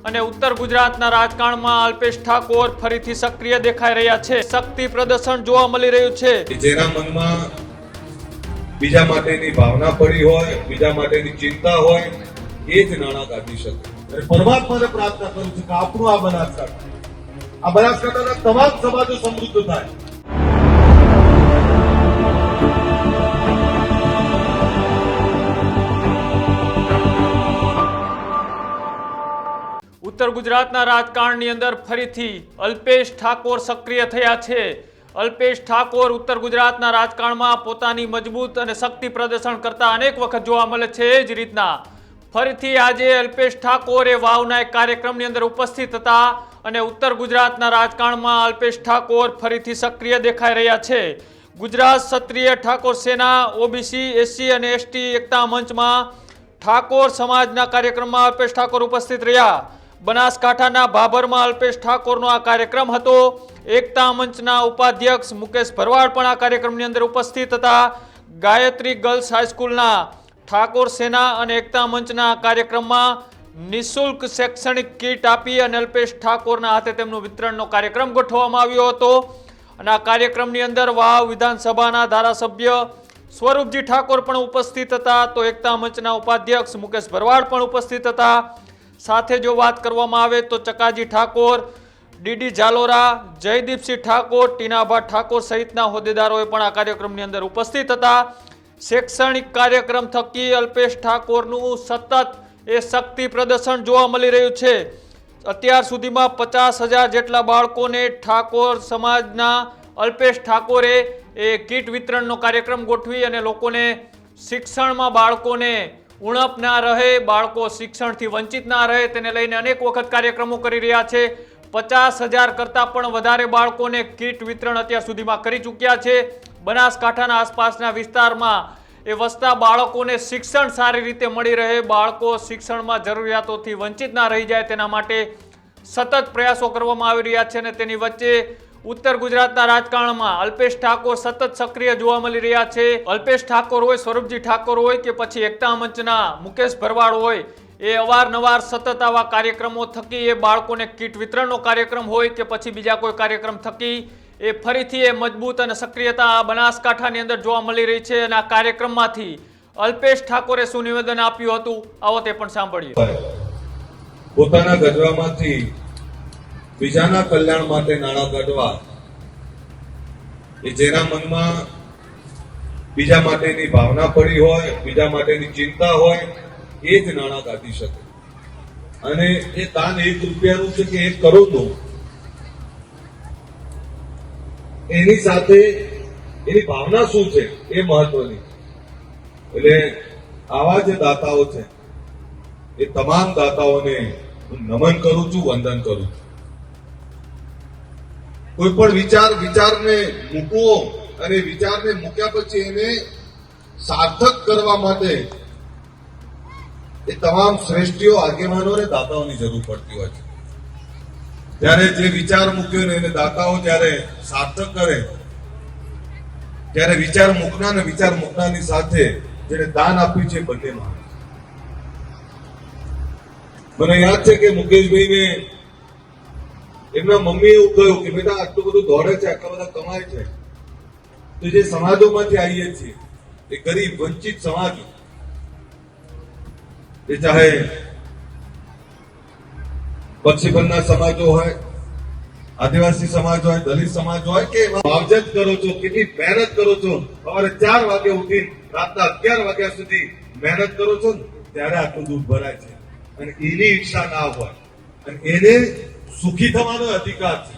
અને ઉત્તર ગુજરાતના રાજકારણમાં અલ્પેશ ઠાકોર ફરીથી સક્રિય દેખાઈ રહ્યા છે। શક્તિ પ્રદર્શન જોવા મળી રહ્યું છે। જેના મનમાં બીજા માટેની ભાવના પડી હોય, બીજા માટેની ચિંતા હોય, એ જ નાણાં કાઢી શકે। અને પરમાત્માને પ્રાર્થના કરું છું કે આપણું આ બનાસકાંઠાના તમામ સમાજો સમૃદ્ધ થાય। ઉત્તર ગુજરાતના રાજકારણની અંદર ફરીથી અલ્પેશ ઠાકોર સક્રિય થયા છે। અલ્પેશ ઠાકોર ઉત્તર ગુજરાતના રાજકારણમાં પોતાની મજબૂત અને શક્તિ પ્રદર્શન કરતા અનેક વખત જોવા મળે છે। એ જ રીતના ફરીથી આજે અલ્પેશ ઠાકોર એ વાવના એક કાર્યક્રમની અંદર ઉપસ્થિત હતા અને ઉત્તર ગુજરાતના રાજકારણમાં અલ્પેશ ઠાકોર ફરીથી સક્રિય દેખાઈ રહ્યા છે। ગુજરાત ક્ષત્રિય ઠાકોર સેના, ઓબીસી, એસસી અને એસટી એકતા મંચમાં ઠાકોર સમાજના કાર્યક્રમમાં અલ્પેશ ઠાકોર ઉપસ્થિત રહ્યા। બનાસકાંઠાના ભાભરમાં અલ્પેશ ઠાકોરનો આ કાર્યક્રમ હતો। એકતા મંચના ઉપાધ્યક્ષ મુકેશ ભરવાડ પણ આ કાર્યક્રમની અંદર ઉપસ્થિત હતા। ગાયત્રી ગર્લ્સ હાઈસ્કૂલના ઠાકોર સેના અને એકતા મંચના કાર્યક્રમમાં નિઃશુલ્ક શૈક્ષણિક કીટ આપી અને અલ્પેશ ઠાકોરના હાથે તેમનું વિતરણનો કાર્યક્રમ ગોઠવવામાં આવ્યો હતો। અને આ કાર્યક્રમની અંદર વાવ વિધાનસભાના ધારાસભ્ય સ્વરૂપજી ઠાકોર પણ ઉપસ્થિત હતા, તો એકતા મંચના ઉપાધ્યક્ષ મુકેશ ભરવાડ પણ ઉપસ્થિત હતા। સાથે જો વાત કરવામાં આવે તો ચકાજી ઠાકોર, ડીડી ઝાલોરા, જયદીપસિંહ ઠાકોર, ટીનાભા ઠાકોર સહિતના હોદ્દેદારોએ પણ આ કાર્યક્રમની અંદર ઉપસ્થિત હતા। શૈક્ષણિક કાર્યક્રમ થકી અલ્પેશ ઠાકોરનું સતત એ શક્તિ પ્રદર્શન જોવા મળી રહ્યું છે। અત્યાર સુધીમાં 50,000 જેટલા બાળકોને ઠાકોર સમાજના અલ્પેશ ઠાકોરે એ કીટ વિતરણનો કાર્યક્રમ ગોઠવી અને લોકોને શિક્ષણમાં બાળકોને ઉણપ ના રહે, બાળકો શિક્ષણથી વંચિત ના રહે તેને લઈને અનેક વખત કાર્યક્રમો કરી રહ્યા છે। 50,000 કરતાં પણ વધારે બાળકોને કીટ વિતરણ અત્યાર સુધીમાં કરી ચૂક્યા છે। બનાસકાંઠાના આસપાસના વિસ્તારમાં એ વસતા બાળકોને શિક્ષણ સારી રીતે મળી રહે, બાળકો શિક્ષણમાં જરૂરિયાતોથી વંચિત ના રહી જાય તેના માટે સતત પ્રયાસો કરવામાં આવી રહ્યા છે। અને તેની વચ્ચે ઉત્તર ગુજરાતના રાજકારણમાં અલ્પેશ ઠાકોર સતત સક્રિય જોવા મળી રહ્યા છે। અલ્પેશ ઠાકોર હોય, સ્વરૂપજી ઠાકોર હોય કે પછી એકતા મંચના મુકેશ ભરવાડ હોય, એ અવારનવાર સતત આવા કાર્યક્રમો થકી એ બાળકોને કીટ વિતરણનો કાર્યક્રમ હોય કે પછી બીજા કોઈ કાર્યક્રમ થકી એ ફરીથી એ મજબૂત અને સક્રિયતા બનાસકાંઠાની અંદર જોવા મળી રહી છે। અને આ કાર્યક્રમમાંથી અલ્પેશ ઠાકોરે શું નિવેદન આપ્યું હતું, આવો તે પણ સાંભળીએ। પોતાના ગજવામાંથી બીજાના કલ્યાણ માટે નાણાં કાઢવા, એ જેના મનમાં બીજા માટેની ભાવના પડી હોય, બીજા માટેની ચિંતા હોય, એ જ નાણાં કાઢી શકે। અને એ દાન 1 રૂપિયાનું છે કે 1 કરોડનું, એની સાથે એની ભાવના શું છે એ મહત્વની। એટલે આવા જે દાતાઓ છે એ તમામ દાતાઓને હું નમન કરું છું, વંદન કરું છું। કોઈ પણ વિચારને મૂકવો અને વિચારને મૂક્યા પછી એને સાર્થક કરવા માટે એ તમામ શ્રેષ્ઠીઓ, આગેવાનો અને દાતાઓની જરૂર પડતી હોય છે। ત્યારે જે વિચાર મૂક્યો ને એને દાતાઓ જ્યારે સાર્થક કરે, ત્યારે વિચાર મૂકનાર અને વિચાર મૂકનારની સાથે જેને દાન આપ્યું છે બંનેમાં। મને યાદ છે કે મુકેશભાઈને એમના મમ્મી એવું કહ્યું કે બેટા આટલું બધું દોડે છે, આટલા બધા કમાય છે, તો જે સમાજોમાંથી આવીએ છીએ એ ગરીબ વંચિત સમાજ, એ ચાહે પક્ષીબંધના સમાજો હોય, આદિવાસી સમાજ હોય, દલિત સમાજ હોય, કે માવજત કરો છો, કેટલી મહેનત કરો છો, સવારે 4 વાગે ઉઠી રાતના 11 વાગ્યા સુધી મહેનત કરો છો, ત્યારે આટલું દૂધ ભરાય છે। અને એની ઈચ્છા ના હોય અને એને સુખી થવાનો અધિકાર છે।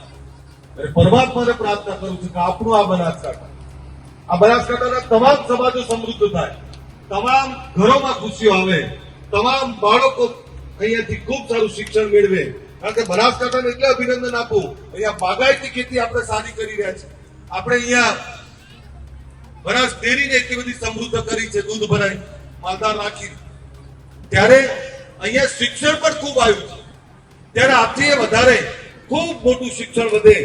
અને પરમાત્માને પ્રાર્થના કરું છું કે આપણું આ બનાસકાંઠાના તમામ સમાજો સમૃદ્ધ થાય, તમામ ઘરોમાં ખુશીઓ આવે, તમામ બાળકો અહીંયાથી ખૂબ સારું શિક્ષણ મેળવે। કારણ કે બનાસકાંઠાને એટલે અભિનંદન આપું, અહીંયા બાગાયતી ખેતી આપણે સારી કરી રહ્યા છે। આપણે અહીંયા બનાસ ડેરીને એટલી બધી સમૃદ્ધ કરી છે, દૂધ ભરાય, માલદાર રાખી, ત્યારે અહીંયા શિક્ષણ પણ ખૂબ આવ્યું છે। ત્યારે આથી વધારે ખૂબ મોટું શિક્ષણ વધે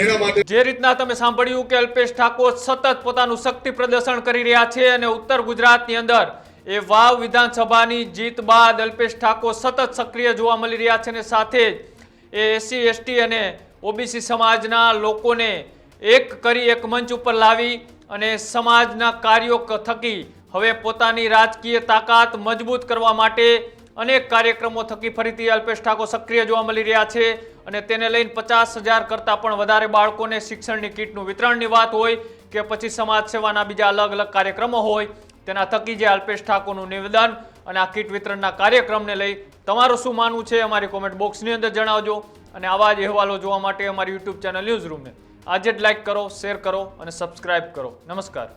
એના માટે જે રીતના તમે સાંભળ્યું કે અલ્પેશ ઠાકોર સતત પોતાનું શક્તિ પ્રદર્શન કરી રહ્યા છે અને ઉત્તર ગુજરાતની અંદર એ વાવ વિધાનસભાની જીત બાદ અલ્પેશ ઠાકોર સતત સક્રિય જોવા મળી રહ્યા છે અને સાથે જ એ એસસી એસટી અને ઓબીસી સમાજના લોકોને એક કરી એક મંચ ઉપર લાવી અને સમાજના કાર્યો થકી હવે પોતાની રાજકીય તાકાત મજબૂત કરવા માટે અનેક કાર્યક્રમો થકી ફરીથી અલ્પેશ ઠાકોર સક્રિય જોવા મળી રહ્યા છે અને તેને લઈને 50,000 કરતાં પણ વધારે બાળકોને શિક્ષણની કીટનું વિતરણની વાત હોય કે પછી સમાજ સેવાના બીજા અલગ અલગ કાર્યક્રમો હોય, તેના થકી જે અલ્પેશ ઠાકોરનું નિવેદન અને આ કીટ વિતરણના કાર્યક્રમને લઈ તમારું શું માનવું છે અમારી કોમેન્ટ બોક્સની અંદર જણાવજો. અને આવા જ અહેવાલો જોવા માટે અમારી યુટ્યુબ ચેનલ ન્યૂઝ રૂમને આજે જ લાઇક કરો, શેર કરો અને સબસ્ક્રાઇબ કરો. નમસ્કાર.